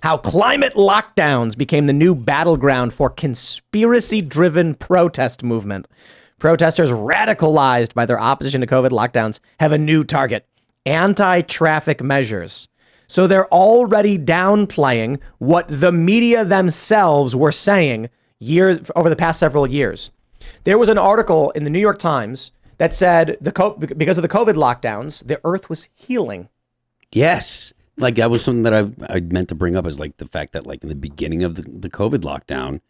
how climate lockdowns became the new battleground for conspiracy-driven protest movement. Protesters radicalized by their opposition to COVID lockdowns have a new target: anti-traffic measures. So they're already downplaying what the media themselves were saying over the past several years. There was an article in the New York Times that said because of the COVID lockdowns, the earth was healing. Yes. Like that was something that I meant to bring up, is like the fact that like in the beginning of the COVID lockdown,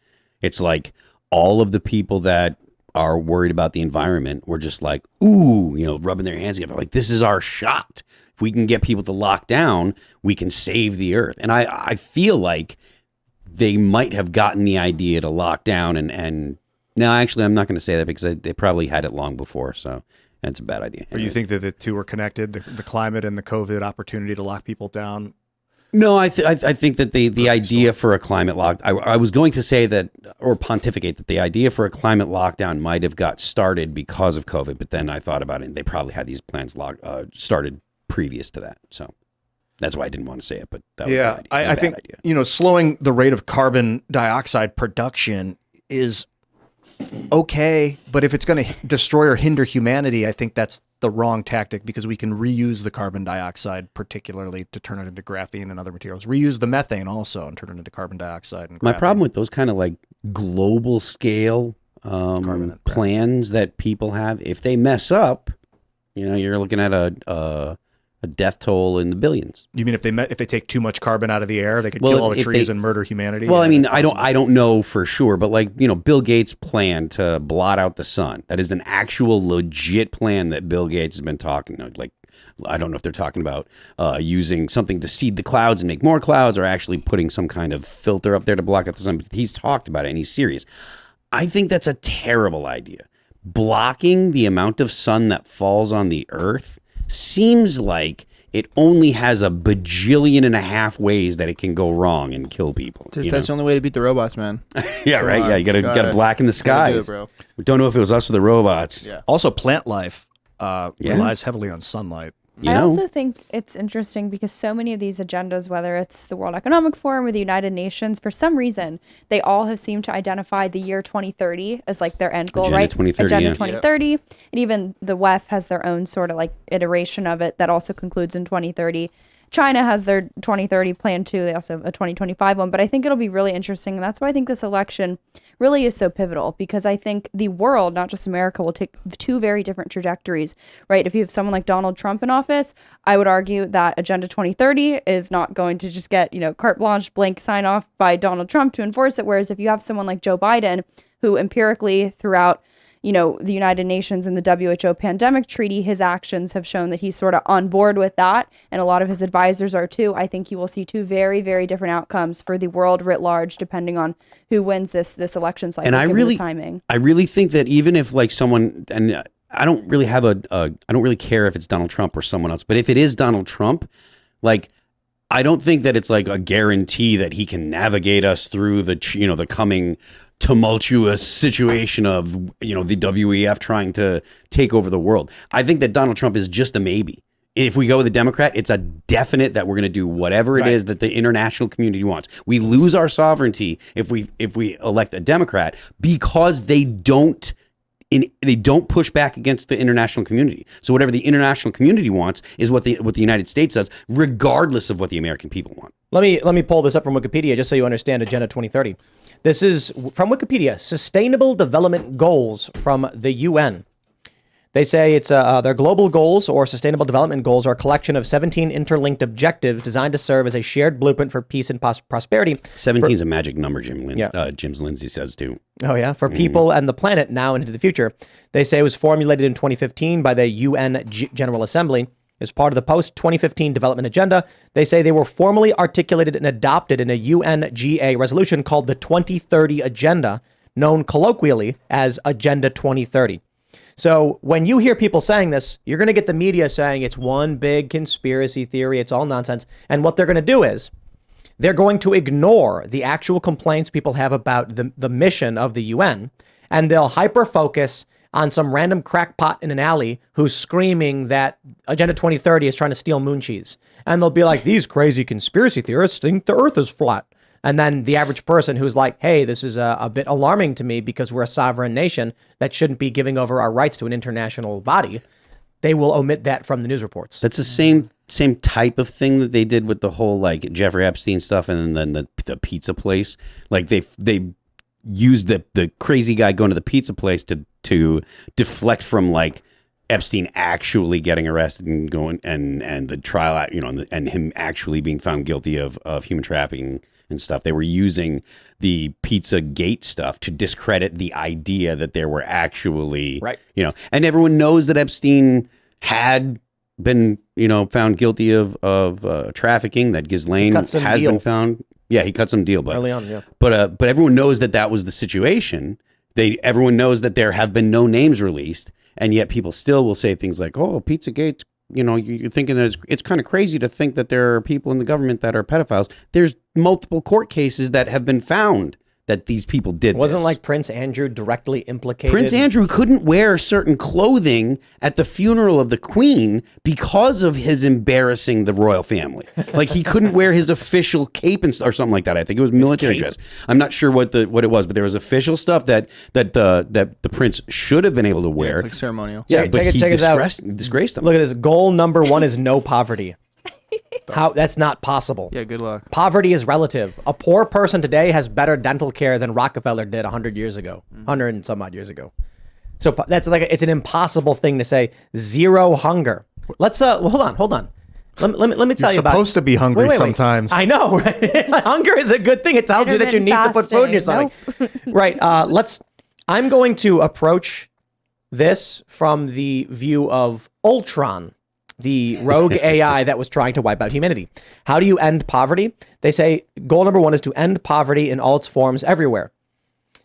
it's like all of the people that are worried about the environment were just like, ooh, rubbing their hands together. Like, this is our shot. If we can get people to lock down, we can save the earth. And I feel like they might have gotten the idea to lock down and no, actually, I'm not going to say that because they probably had it long before. So that's a bad idea. Or you think that the two are connected, the climate and the COVID opportunity to lock people down? No, I think that the idea for a climate lock, I was going to say that, or pontificate that the idea for a climate lockdown might have got started because of COVID, but then I thought about it and they probably had these plans started previous to that. So that's why I didn't want to say it, but that was a bad think idea. Slowing the rate of carbon dioxide production is okay, but if it's going to destroy or hinder humanity, I think that's the wrong tactic, because we can reuse the carbon dioxide, particularly to turn it into graphene and other materials. Reuse the methane also and turn it into carbon dioxide and graphene. My problem with those kind of like global scale plans that people have, if they mess up, you're looking at a death toll in the billions. You mean if they take too much carbon out of the air, they could kill all the trees and murder humanity? Well, I mean, I don't know for sure, but like, Bill Gates' plan to blot out the sun, that is an actual legit plan that Bill Gates has been talking. Like, I don't know if they're talking about using something to seed the clouds and make more clouds, or actually putting some kind of filter up there to block out the sun. But he's talked about it and he's serious. I think that's a terrible idea. Blocking the amount of sun that falls on the earth seems like it only has a bajillion and a half ways that it can go wrong and kill people. That's the only way to beat the robots, man. Yeah, right. Yeah, you gotta blacken the skies. Bro. We don't know if it was us or the robots. Yeah. Also, plant life relies heavily on sunlight. I also think it's interesting because so many of these agendas, whether it's the World Economic Forum or the United Nations, for some reason, they all have seemed to identify the year 2030 as like their end goal, right? Agenda 2030. And even the WEF has their own sort of like iteration of it that also concludes in 2030. China has their 2030 plan too. They also have a 2025 one, but I think it'll be really interesting. And that's why I think this election really is so pivotal, because I think the world, not just America, will take two very different trajectories, right? If you have someone like Donald Trump in office, I would argue that Agenda 2030 is not going to just get, carte blanche, blank sign off by Donald Trump to enforce it. Whereas if you have someone like Joe Biden, who empirically throughout the United Nations and the WHO pandemic treaty, his actions have shown that he's sort of on board with that. And a lot of his advisors are too. I think you will see two very, very different outcomes for the world writ large, depending on who wins this election cycle. And I really think that even if like someone, and I don't really care if it's Donald Trump or someone else, but if it is Donald Trump, like, I don't think that it's like a guarantee that he can navigate us through the coming tumultuous situation of, the WEF trying to take over the world. I think that Donald Trump is just a maybe. If we go with a Democrat, it's a definite that we're going to do whatever it is that the international community wants. We lose our sovereignty if we elect a Democrat, because they don't push back against the international community. So whatever the international community wants is what the United States does, regardless of what the American people want. Let me pull this up from Wikipedia just so you understand Agenda 2030. This is from Wikipedia, Sustainable Development Goals from the UN. They say it's their global goals or sustainable development goals are a collection of 17 interlinked objectives designed to serve as a shared blueprint for peace and prosperity. 17 is a magic number, Jim Lindsay says too. Oh, yeah. For people and the planet now and into the future. They say it was formulated in 2015 by the UN General Assembly as part of the post-2015 development agenda. They say they were formally articulated and adopted in a UNGA resolution called the 2030 Agenda, known colloquially as Agenda 2030. So when you hear people saying this, you're going to get the media saying it's one big conspiracy theory, it's all nonsense. And what they're going to do is they're going to ignore the actual complaints people have about the mission of the UN, and they'll hyper-focus on some random crackpot in an alley who's screaming that Agenda 2030 is trying to steal moon cheese. And they'll be like, these crazy conspiracy theorists think the earth is flat. And then the average person who's like, hey, this is a bit alarming to me because we're a sovereign nation that shouldn't be giving over our rights to an international body, they will omit that from the news reports. That's the same type of thing that they did with the whole like Jeffrey Epstein stuff and then the pizza place. Like they used the crazy guy going to the pizza place to deflect from like Epstein actually getting arrested and going and the trial, and him actually being found guilty of human trafficking and stuff. They were using the Pizza Gate stuff to discredit the idea that there were actually, right. And everyone knows that Epstein had been, found guilty of trafficking, that Ghislaine has been found. Yeah, he cut some deal, but early on, yeah. But everyone knows that was the situation. Everyone knows that there have been no names released, and yet people still will say things like, "Oh, Pizzagate." You're thinking that it's kind of crazy to think that there are people in the government that are pedophiles. There's multiple court cases that have been found that these people did. Wasn't like Prince Andrew directly implicated? Prince Andrew couldn't wear certain clothing at the funeral of the Queen because of his embarrassing the royal family. Like he couldn't wear his official cape or something like that. I think it was military dress. I'm not sure what it was, but there was official stuff that the prince should have been able to wear. It's like ceremonial. Yeah, but he disgraced them. Look at this. Goal number 1 is no poverty. How that's not possible. Yeah, good luck. Poverty is relative. A poor person today has better dental care than Rockefeller did 100 years ago, 100 and some odd years ago. So that's like it's an impossible thing to say. Zero hunger. Let's hold on. Let me tell you about. You're supposed to be hungry sometimes. I know, right? Hunger is a good thing. It tells you that you need to put food in your stomach. Nope. Right. I'm going to approach this from the view of Ultron, the rogue AI that was trying to wipe out humanity. How do you end poverty? They say goal number 1 is to end poverty in all its forms everywhere.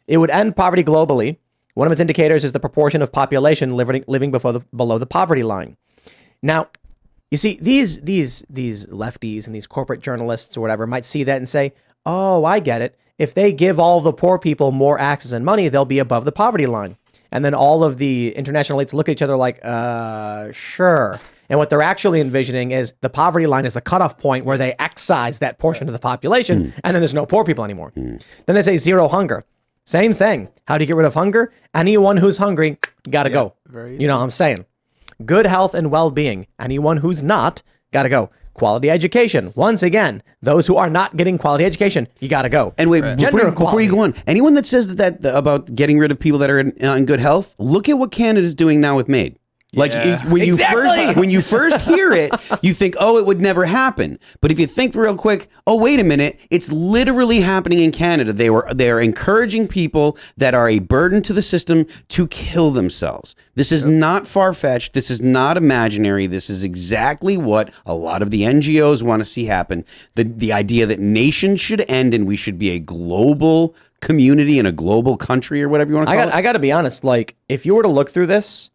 It would end poverty globally. One of its indicators is the proportion of population living below the poverty line. Now, you see, these lefties and these corporate journalists or whatever might see that and say, oh, I get it. If they give all the poor people more access and money, they'll be above the poverty line. And then all of the international elites look at each other like, sure. And what they're actually envisioning is the poverty line is the cutoff point where they excise that portion of the population, and then there's no poor people anymore. Then they say zero hunger. Same thing. How do you get rid of hunger? Anyone who's hungry, gotta go. You know what I'm saying? Good health and well-being. Anyone who's not, gotta go. Quality education. Once again, those who are not getting quality education, you gotta go. And wait, before you go on, anyone that says that about getting rid of people that are in good health, look at what Canada's doing now with MAID. Like when you first hear it, you think, oh, it would never happen. But if you think real quick, oh, wait a minute, it's literally happening in Canada. They are encouraging people that are a burden to the system to kill themselves. This is not far-fetched. This is not imaginary. This is exactly what a lot of the NGOs want to see happen. The idea that nations should end and we should be a global community and a global country or whatever you want to call it. I got to be honest. Like, if you were to look through this,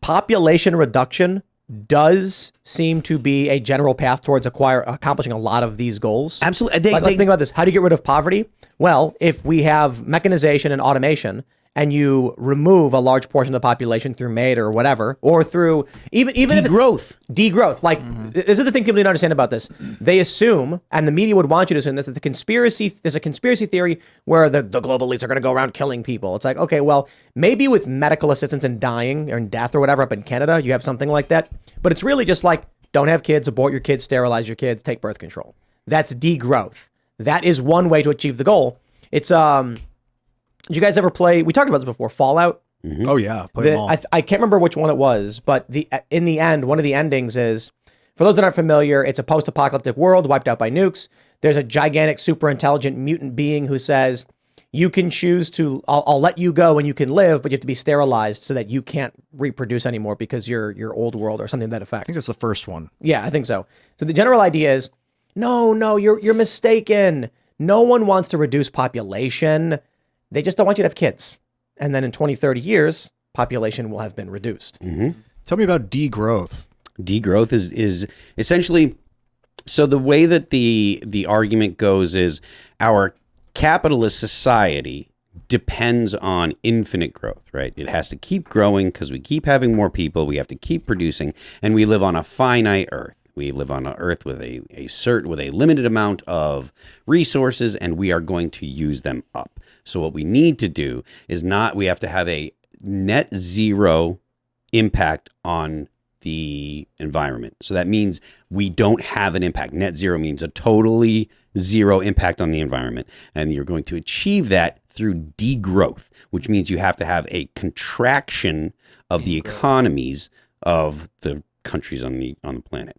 population reduction does seem to be a general path towards accomplishing a lot of these goals. Absolutely. Let's think about this. How do you get rid of poverty? Well, if we have mechanization and automation, and you remove a large portion of the population through MAID or whatever, or through even degrowth. Like this is the thing people need to understand about this. They assume, and the media would want you to assume this, that there's a conspiracy theory where the global elites are going to go around killing people. It's like, okay, well, maybe with medical assistance and dying or in death or whatever up in Canada, you have something like that. But it's really just like, don't have kids, abort your kids, sterilize your kids, take birth control. That's degrowth. That is one way to achieve the goal. It's did you guys ever play? We talked about this before. Fallout. Mm-hmm. Oh yeah, play them all. I can't remember which one it was, but in the end, one of the endings is, for those that aren't familiar, it's a post-apocalyptic world wiped out by nukes. There's a gigantic, super intelligent mutant being who says, "You can choose to. I'll let you go and you can live, but you have to be sterilized so that you can't reproduce anymore because you're old world or something to that effect." I think that's the first one. Yeah, I think so. So the general idea is, no, you're mistaken. No one wants to reduce population. They just don't want you to have kids. And then in 20, 30 years, population will have been reduced. Mm-hmm. Tell me about degrowth. Degrowth is essentially, so the way that the argument goes is our capitalist society depends on infinite growth, right? It has to keep growing because we keep having more people. We have to keep producing, and we live on a finite Earth. We live on an Earth with a limited amount of resources, and we are going to use them up. So what we need to do is we have to have a net zero impact on the environment. So that means we don't have an impact. Net zero means a totally zero impact on the environment. And you're going to achieve that through degrowth, which means you have to have a contraction of the economies of the countries on the planet.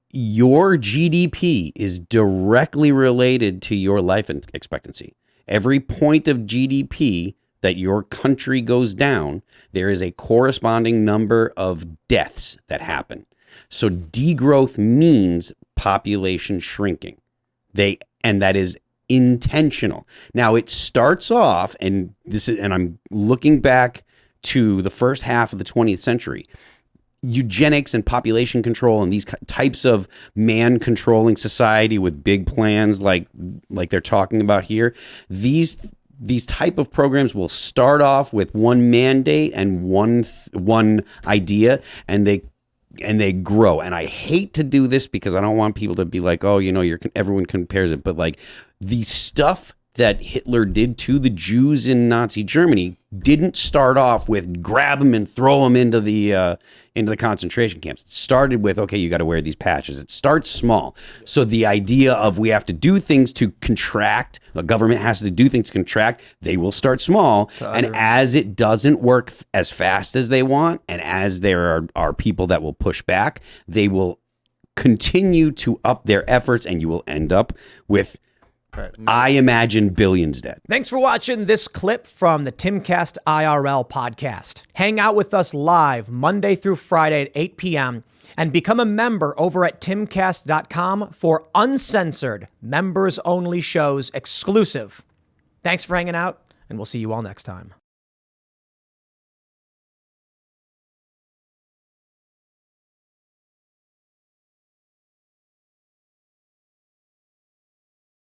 Your GDP is directly related to your life expectancy. Every point of GDP that your country goes down, there is a corresponding number of deaths that happen. So degrowth means population shrinking. And that is intentional. Now it starts off, and I'm looking back to the first half of the 20th century. Eugenics and population control and these types of man controlling society with big plans like they're talking about here, these type of programs will start off with one mandate and one idea, and they grow. And I hate to do this because I don't want people to be like, oh, everyone compares it, but like the stuff that Hitler did to the Jews in Nazi Germany didn't start off with grab them and throw them into the concentration camps. It started with, okay, you got to wear these patches. It starts small. So the idea of we have to do things to contract, the government has to do things to contract, they will start small. And as it doesn't work as fast as they want, and as there are people that will push back, they will continue to up their efforts, and you will end up with, I imagine, billions dead. Thanks for watching this clip from the Timcast IRL podcast. Hang out with us live Monday through Friday at 8 p.m. and become a member over at timcast.com for uncensored, members-only shows exclusive. Thanks for hanging out, and we'll see you all next time.